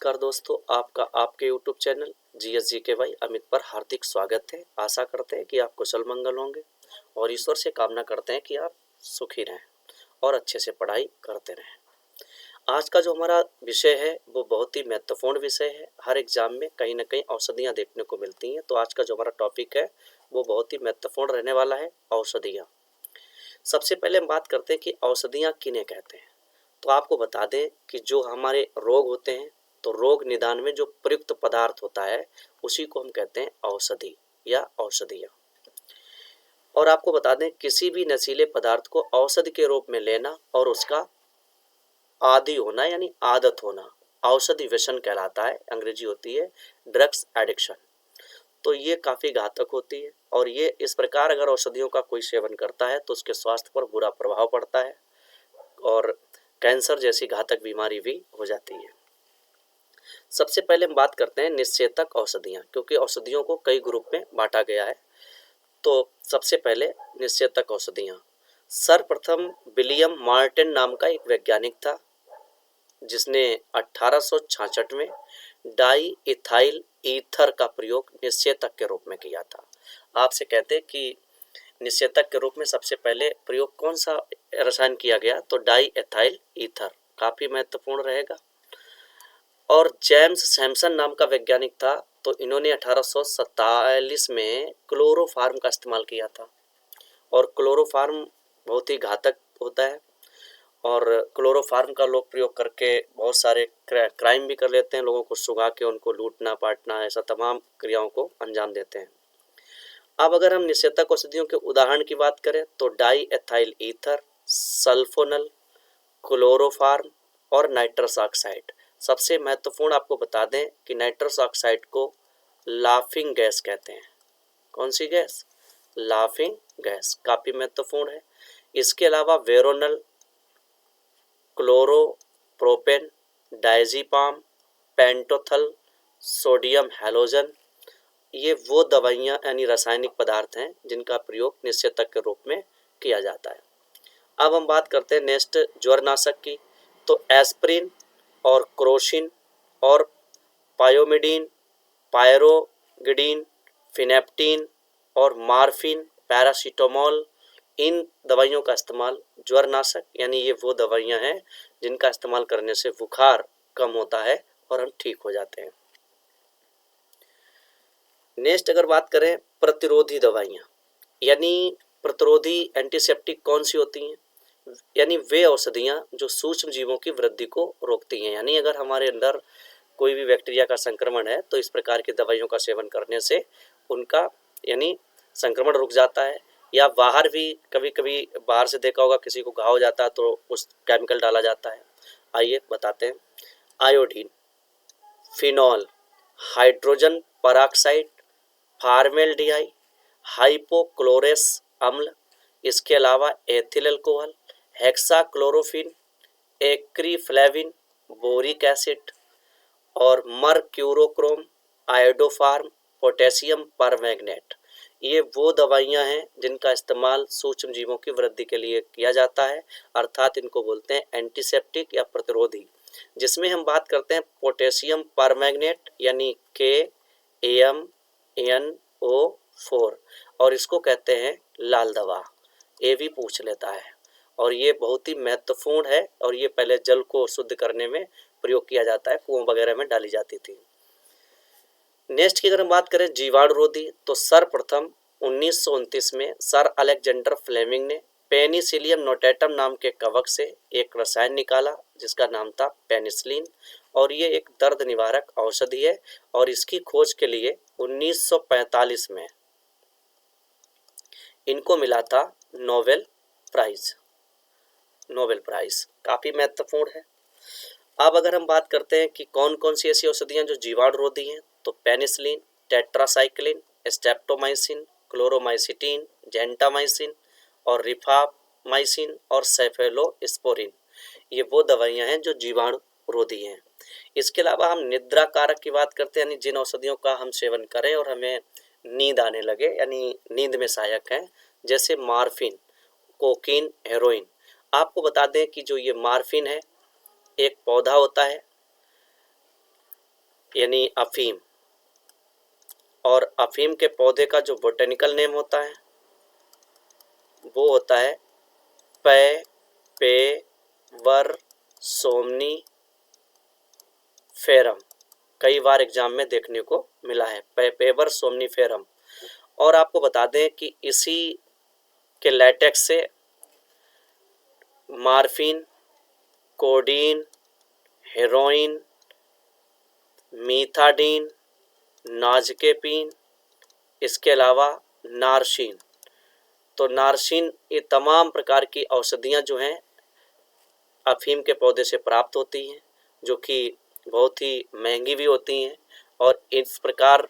नमस्कार दोस्तों, आपका आपके YouTube चैनल GSGKY अमित पर हार्दिक स्वागत है। आशा करते हैं कि आप कुशल मंगल होंगे और ईश्वर से कामना करते हैं कि आप सुखी रहें और अच्छे से पढ़ाई करते रहें। आज का जो हमारा विषय है वो बहुत ही महत्वपूर्ण विषय है। हर एग्जाम में कहीं ना कहीं औषधियाँ देखने को मिलती हैं, तो आज का जो हमारा टॉपिक है वो बहुत ही महत्वपूर्ण रहने वाला है, औषधियाँ। सबसे पहले हम बात करते हैं कि औषधियाँ किन्हें कहते हैं। तो आपको बता दें कि जो हमारे रोग होते हैं, तो रोग निदान में जो प्रयुक्त पदार्थ होता है उसी को हम कहते हैं औषधि या औषधियाँ। और आपको बता दें, किसी भी नशीले पदार्थ को औषधि के रूप में लेना और उसका आदि होना यानी आदत होना औषधि व्यसन कहलाता है। अंग्रेजी होती है ड्रग्स एडिक्शन। तो ये काफ़ी घातक होती है और ये इस प्रकार अगर औषधियों का कोई सेवन करता है तो उसके स्वास्थ्य पर बुरा प्रभाव पड़ता है और कैंसर जैसी घातक बीमारी भी हो जाती है। सबसे पहले हम बात करते हैं निषेधक औषधियाँ, क्योंकि औषधियों को कई ग्रुप में बांटा गया है। तो सबसे पहले निषेधक औषधियाँ। सर्वप्रथम विलियम मार्टिन नाम का एक वैज्ञानिक था जिसने 1866 में डाई इथाइल ईथर का प्रयोग निषेधक के रूप में किया था। आपसे कहते हैं कि निषेधक के रूप में सबसे पहले प्रयोग कौन सा रसायन किया गया, तो डाई एथाइल ईथर काफ़ी महत्वपूर्ण रहेगा। और जेम्स सैमसन नाम का वैज्ञानिक था, तो इन्होंने 1847 में क्लोरोफार्म का इस्तेमाल किया था। और क्लोरोफार्म बहुत ही घातक होता है और क्लोरोफार्म का लोग प्रयोग करके बहुत सारे क्राइम भी कर लेते हैं। लोगों को सुगा के उनको लूटना पाटना ऐसा तमाम क्रियाओं को अंजाम देते हैं। अब अगर हम निषेधक औषधियों के उदाहरण की बात करें तो diethyl ether, sulphonal, chloroform और नाइट्रस ऑक्साइड। सबसे महत्वपूर्ण आपको बता दें कि नाइट्रस ऑक्साइड को लाफिंग गैस कहते हैं। कौन सी गैस? लाफिंग गैस, काफ़ी महत्वपूर्ण है। इसके अलावा Veronal, chloropropane, diazepam, Pentothal, sodium halogen, ये वो दवाइयाँ यानी रासायनिक पदार्थ हैं जिनका प्रयोग निषेधक के रूप में किया जाता है। अब हम बात करते हैं नेक्स्ट ज्वरनाशक की। तो एस्प्रिन और क्रोसिन और पायोमिडीन, पायरोगिडीन, फिनेप्टिन और मार्फिन, पैरासीटामोल, इन दवाइयों का इस्तेमाल ज्वरनाशक यानी ये वो दवाइयाँ हैं जिनका इस्तेमाल करने से बुखार कम होता है और हम ठीक हो जाते हैं। नेक्स्ट अगर बात करें प्रतिरोधी दवाइयाँ, यानी प्रतिरोधी एंटीसेप्टिक कौन सी होती हैं, यानी वे औषधियाँ जो सूक्ष्म जीवों की वृद्धि को रोकती हैं। यानी अगर हमारे अंदर कोई भी बैक्टीरिया का संक्रमण है तो इस प्रकार की दवाइयों का सेवन करने से उनका यानी संक्रमण रुक जाता है। या बाहर भी कभी कभी बाहर से देखा होगा किसी को घाव हो जाता है तो उस केमिकल डाला जाता है। आइए बताते हैं। Iodine, phenol, hydrogen peroxide, formaldehyde, hypochlorous अम्ल, इसके अलावा एथिल अल्कोहल, हेक्साक्लोरोफिन, एक्रीफ्लेविन, बोरिक एसिड और मर्क्यूरोक्रोम, आयोडोफार्म, पोटेशियम परमैंगनेट, ये वो दवाइयाँ हैं जिनका इस्तेमाल सूक्ष्म जीवों की वृद्धि के लिए किया जाता है। अर्थात इनको बोलते हैं एंटीसेप्टिक या प्रतिरोधी। जिसमें हम बात करते हैं पोटेशियम परमैंगनेट यानी KAMNO4 और इसको कहते हैं लाल दवा। ये भी पूछ लेता है और ये बहुत ही महत्वपूर्ण है और ये पहले जल को शुद्ध करने में प्रयोग किया जाता है, कुओं वगैरह में डाली जाती थी। नेक्स्ट की अगर हम बात करें जीवाणुरोधी, तो सर्वप्रथम 1929 में सर अलेक्जेंडर फ्लेमिंग ने पेनिसिलियम नोटेटम नाम के कवक से एक रसायन निकाला जिसका नाम था पेनिसिलिन और ये एक दर्द निवारक औषधि है और इसकी खोज के लिए 1945 में इनको मिला था नोबेल प्राइज। नोबेल प्राइज काफ़ी महत्वपूर्ण है। अब अगर हम बात करते हैं कि कौन कौन सी ऐसी औषधियाँ जो जीवाणुरोधी हैं, तो penicillin, tetracycline, streptomycin, Chloromycetin, gentamicin और रिफामाइसिन और सेफेलोस्पोरिन, ये वो दवाइयाँ हैं जो जीवाणुरोधी हैं। इसके अलावा हम निद्रा कारक की बात करते हैं, यानी जिन औषधियों का हम सेवन करें और हमें नींद आने लगे यानी नींद में सहायक हैं, जैसे मार्फिन, कोकीन, हेरोइन। आपको बता दें कि जो ये मार्फिन है एक पौधा होता है यानी अफीम, और अफीम के पौधे का जो बोटेनिकल नेम होता है वो होता है पे पे वर सोमनी फेरम। कई बार एग्जाम में देखने को मिला है पेपर सोमनीफेरम। और आपको बता दें कि इसी के लैटेक्स से मार्फिन, कोडीन, हेरोइन, मीथाडीन, नाजकेपीन, इसके अलावा नारशीन। तो नारशीन, ये तमाम प्रकार की औषधियाँ जो हैं अफीम के पौधे से प्राप्त होती हैं, जो कि बहुत ही महंगी भी होती हैं। और इस प्रकार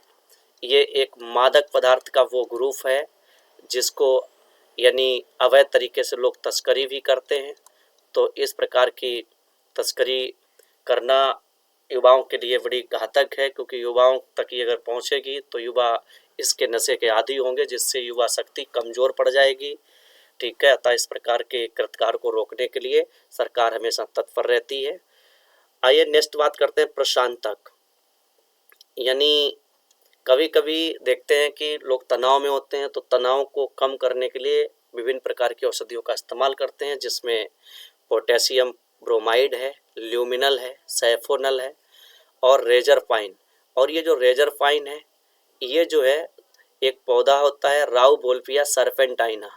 ये एक मादक पदार्थ का वो ग्रुप है जिसको यानी अवैध तरीके से लोग तस्करी भी करते हैं। तो इस प्रकार की तस्करी करना युवाओं के लिए बड़ी घातक है, क्योंकि युवाओं तक ये अगर पहुंचेगी तो युवा इसके नशे के आदी होंगे, जिससे युवा शक्ति कमज़ोर पड़ जाएगी। ठीक है, अतः इस प्रकार के कृत्यार को रोकने के लिए सरकार हमेशा तत्पर रहती है। आइए नेक्स्ट बात करते हैं प्रशांतक। यानी कभी कभी देखते हैं कि लोग तनाव में होते हैं, तो तनाव को कम करने के लिए विभिन्न प्रकार की औषधियों का इस्तेमाल करते हैं, जिसमें पोटेशियम ब्रोमाइड है, ल्यूमिनल है, सैफोनल है और रेजरपाइन। और ये जो रेजरपाइन है ये जो है एक पौधा होता है राउवोल्फिया सर्पेंटाइना,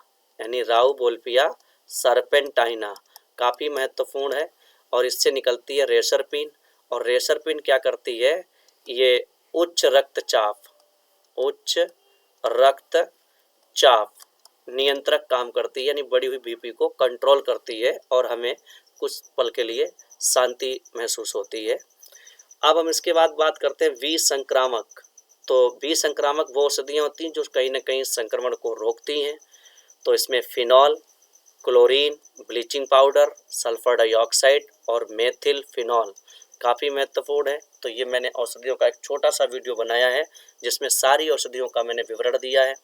यानी राउवोल्फिया सर्पेंटाइना, काफ़ी महत्वपूर्ण है। और इससे निकलती है रेसरपिन। और रेसरपिन क्या करती है, ये उच्च रक्तचाप नियंत्रक काम करती है, यानी बढ़ी हुई बीपी को कंट्रोल करती है और हमें कुछ पल के लिए शांति महसूस होती है। अब हम इसके बाद बात करते हैं विसंक्रामक। तो विसंक्रामक वो औषधियाँ होती हैं जो कहीं ना कहीं संक्रमण को रोकती हैं। तो इसमें phenol, chlorine, bleaching powder, sulphur dioxide और मेथिल फिनॉल काफ़ी महत्वपूर्ण है। तो ये मैंने औषधियों का एक छोटा सा वीडियो बनाया है जिसमें सारी औषधियों का मैंने विवरण दिया है।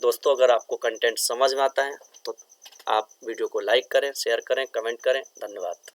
दोस्तों, अगर आपको कंटेंट समझ में आता है तो आप वीडियो को लाइक करें, शेयर करें, कमेंट करें। धन्यवाद।